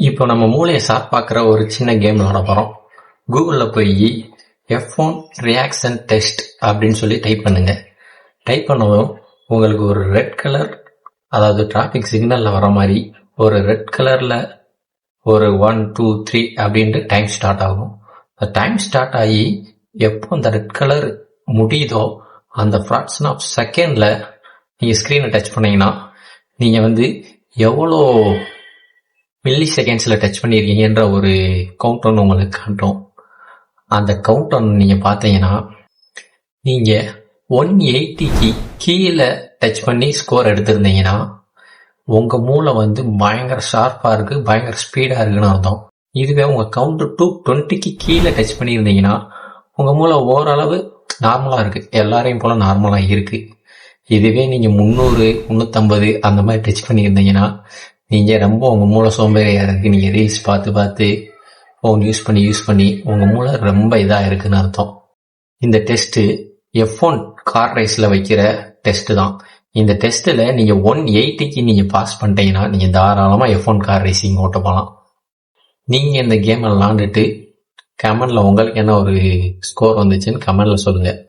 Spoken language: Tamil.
இப்போ நம்ம மூளையை ஷார்ப்பாக்குற ஒரு சின்ன கேம் விளாட போகிறோம். கூகுளில் போய் F1 ரியாக்ஷன் டெஸ்ட் அப்படின்னு சொல்லி டைப் பண்ணுங்க. டைப் பண்ணதும் உங்களுக்கு ஒரு ரெட் கலர், அதாவது டிராஃபிக் சிக்னலில் வர மாதிரி ஒரு ரெட் கலரில் ஒரு 1 2 3 அப்படின்ட்டு டைம் ஸ்டார்ட் ஆகும். அந்த டைம் ஸ்டார்ட் ஆகி எப்போ அந்த ரெட் கலர் முடியுதோ அந்த ஃப்ராக்ஷன் ஆஃப் செகண்டில் நீங்கள் ஸ்க்ரீனை டச் பண்ணீங்கன்னா நீங்கள் எவ்வளோ மில்லி செகண்ட்ஸில் டச் பண்ணியிருக்கீங்கன்ற ஒரு கவுண்ட் ஒன்று உங்களுக்கு காட்டும். அந்த கவுண்ட் ஒன்று நீங்கள் பார்த்தீங்கன்னா நீங்கள் 180க்கு கீழே டச் பண்ணி ஸ்கோர் எடுத்திருந்தீங்கன்னா உங்கள் மூளை பயங்கர ஷார்ப்பாக இருக்குது, பயங்கர ஸ்பீடாக இருக்குன்னு அர்த்தம். இதுவே உங்கள் கவுண்டர் 220க்கு கீழே டச் பண்ணியிருந்தீங்கன்னா உங்கள் மூளை ஓரளவு நார்மலாக இருக்குது, எல்லாரையும் போல் நார்மலாக இருக்குது. இதுவே நீங்கள் 300 350 அந்த மாதிரி டச் பண்ணியிருந்தீங்கன்னா நீங்கள் ரொம்ப உங்கள் மூளை சோம்பேறியாக இருக்குது. நீங்கள் ரீல்ஸ் பார்த்து ஃபோன் யூஸ் பண்ணி உங்கள் மூளை ரொம்ப இதாக இருக்குன்னு அர்த்தம். இந்த டெஸ்ட்டு F1 கார் ரேஸில் வைக்கிற டெஸ்ட்டு தான். இந்த டெஸ்ட்டில் நீங்கள் 180க்கு நீங்கள் பாஸ் பண்ணிட்டீங்கன்னா நீங்கள் தாராளமாக F1 கார் ரேசிங் ஓட்ட போகலாம். நீங்கள் இந்த கேமை விளாண்டுட்டு கமெண்டில் உங்களுக்கு என்ன ஒரு ஸ்கோர் வந்துச்சுன்னு கமெண்டில் சொல்லுங்கள்.